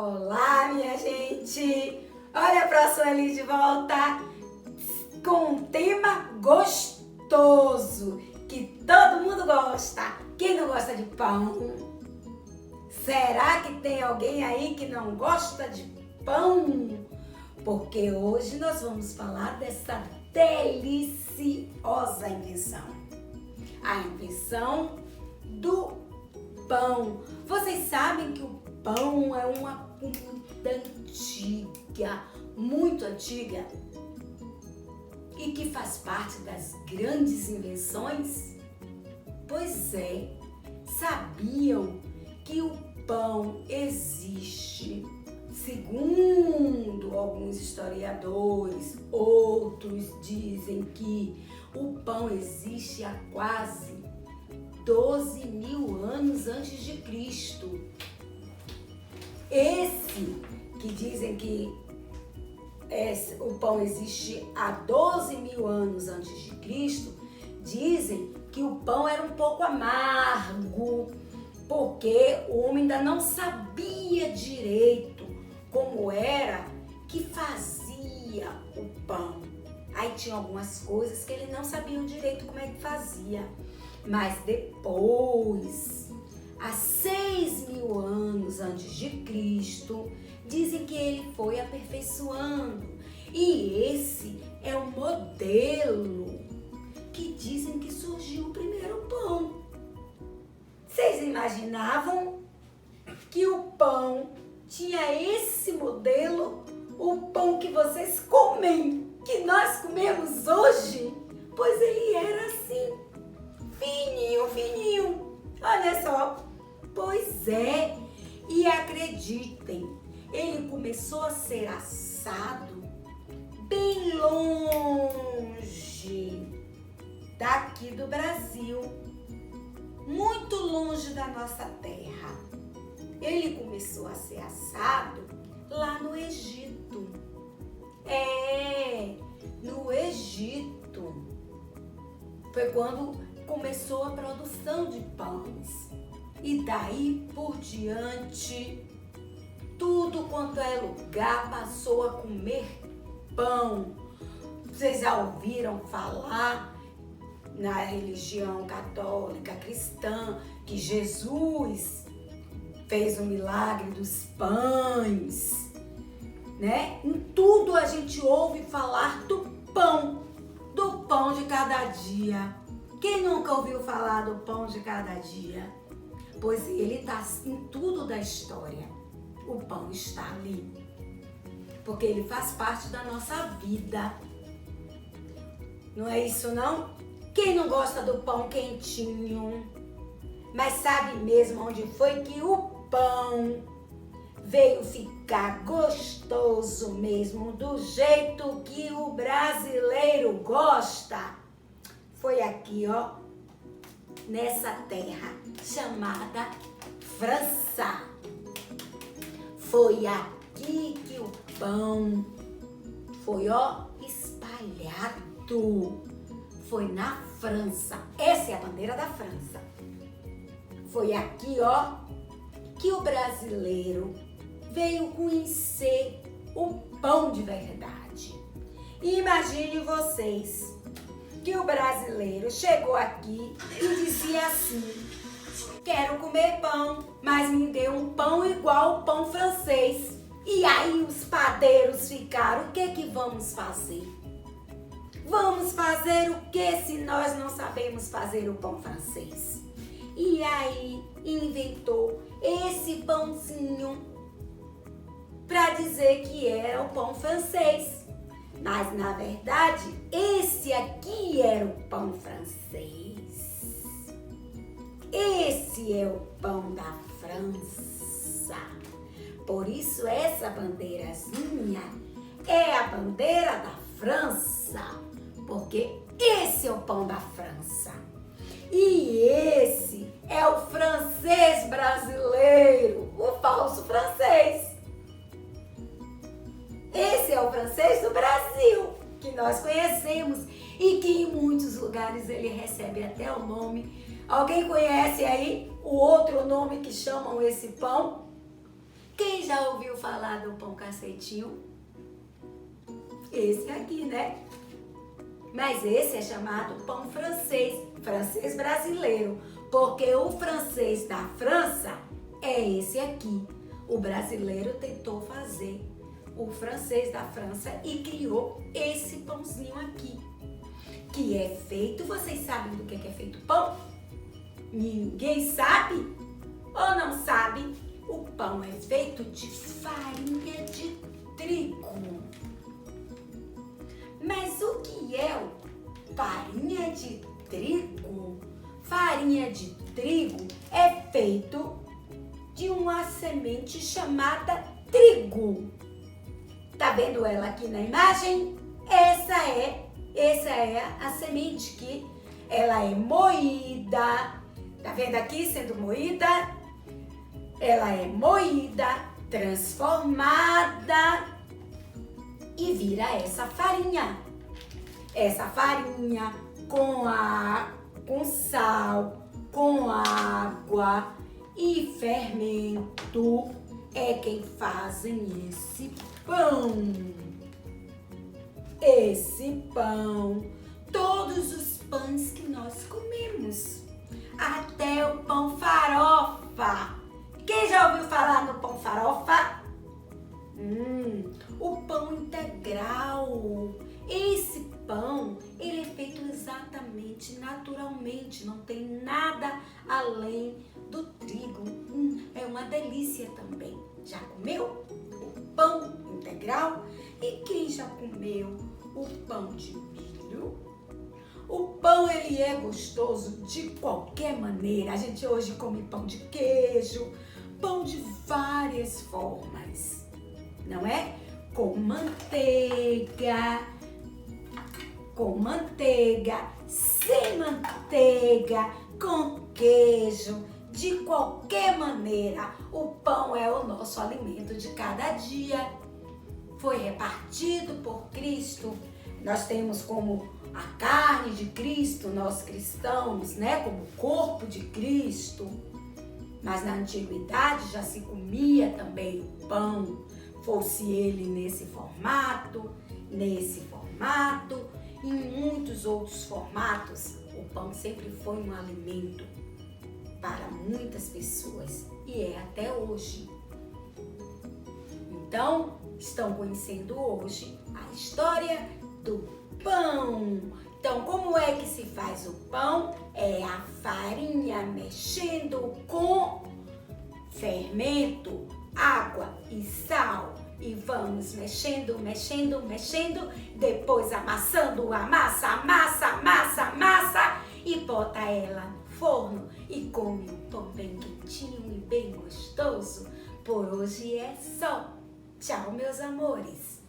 Olá, minha gente! Olha pra Sueli de volta com um tema gostoso que todo mundo gosta. Quem não gosta de pão? Será que tem alguém aí que não gosta de pão? Porque hoje nós vamos falar dessa deliciosa invenção. A invenção do pão. Vocês sabem que o pão é uma comida antiga, muito antiga, e que faz parte das grandes invenções? Pois é, sabiam que o pão existe, segundo alguns historiadores, outros dizem que o pão existe há quase 12.000 anos antes de Cristo. Esse que dizem que o pão existe há 12.000 anos antes de Cristo, dizem que o pão era um pouco amargo, porque o homem ainda não sabia direito como era que fazia o pão. Aí tinha algumas coisas que ele não sabia direito como é que fazia. Mas depois, há 6.000 anos antes de Cristo, dizem que ele foi aperfeiçoando. E esse é o modelo que dizem que surgiu o primeiro pão. Vocês imaginavam que o pão tinha esse modelo? O pão que vocês comem, que nós comemos hoje? Pois ele era assim. Fininho, fininho. Olha só. Pois é. E acreditem, ele começou a ser assado bem longe daqui do Brasil. Muito longe da nossa terra. Ele começou a ser assado lá no Egito. No Egito. Foi quando começou a produção de pães. E daí por diante, tudo quanto é lugar passou a comer pão. Vocês já ouviram falar na religião católica cristã que Jesus fez o milagre dos pães, né? Em tudo a gente ouve falar do pão de cada dia. Quem nunca ouviu falar do pão de cada dia? Pois ele está em tudo da história. O pão está ali. Porque ele faz parte da nossa vida. Não é isso, não? Quem não gosta do pão quentinho? Mas sabe mesmo onde foi que o pão veio ficar gostoso mesmo, do jeito que o brasileiro gosta? Foi aqui, ó, nessa terra chamada França. Foi aqui que o pão foi, ó, espalhado. Foi na França. Essa é a bandeira da França. Foi aqui, ó, que o brasileiro veio conhecer o pão de verdade. E imagine vocês que o brasileiro chegou aqui e dizia assim: quero comer pão, mas me dê um pão igual ao pão francês. E aí os padeiros ficaram: o que vamos fazer? Vamos fazer o que se nós não sabemos fazer o pão francês? E aí inventou esse pãozinho para dizer que era o pão francês. Mas, na verdade, esse aqui era o pão francês. Esse é o pão da França. Por isso, essa bandeirazinha é a bandeira da França. Porque esse é o pão da França. E esse é o francês brasileiro, o falso francês. Esse é o francês do Brasil, que nós conhecemos e que em muitos lugares ele recebe até o nome. Alguém conhece aí o outro nome que chamam esse pão? Quem já ouviu falar do pão cacetinho? Esse aqui, né? Mas esse é chamado pão francês, francês brasileiro, porque o francês da França é esse aqui. O brasileiro tentou fazer o francês da França e criou esse pãozinho aqui, que é feito, vocês sabem do que é feito pão? Ninguém sabe ou não sabe? O pão é feito de farinha de trigo. Mas o que é farinha de trigo? Farinha de trigo é feito de uma semente chamada trigo. Tá vendo ela aqui na imagem? Essa é a semente que ela é moída. Tá vendo aqui sendo moída? Ela é moída, transformada e vira essa farinha. Essa farinha com sal, com água e fermento é quem fazem esse pão. Esse pão, todos os pães que nós comemos, até o pão farofa. Quem já ouviu falar no pão farofa? O pão integral. Esse pão, ele é feito exatamente, naturalmente, não tem nada além do trigo. É uma delícia também. Já comeu o pão integral? E quem já comeu o pão de milho? O pão, ele é gostoso de qualquer maneira. A gente hoje come pão de queijo, pão de várias formas, não é? Com manteiga, sem manteiga, com queijo, de qualquer maneira. O pão é o nosso alimento de cada dia. Foi repartido por Cristo. Nós temos como a carne de Cristo, nós cristãos, né? Como o corpo de Cristo. Mas na antiguidade já se comia também o pão, fosse ele nesse formato, em muitos outros formatos. O pão sempre foi um alimento para muitas pessoas e é até hoje. Então, estão conhecendo hoje a história do pão. Então, como é que se faz o pão? É a farinha mexendo com fermento, água e sal. E vamos mexendo, depois amassando a massa, e bota ela no forno e come um pão bem quentinho e bem gostoso. Por hoje é só. Tchau, meus amores.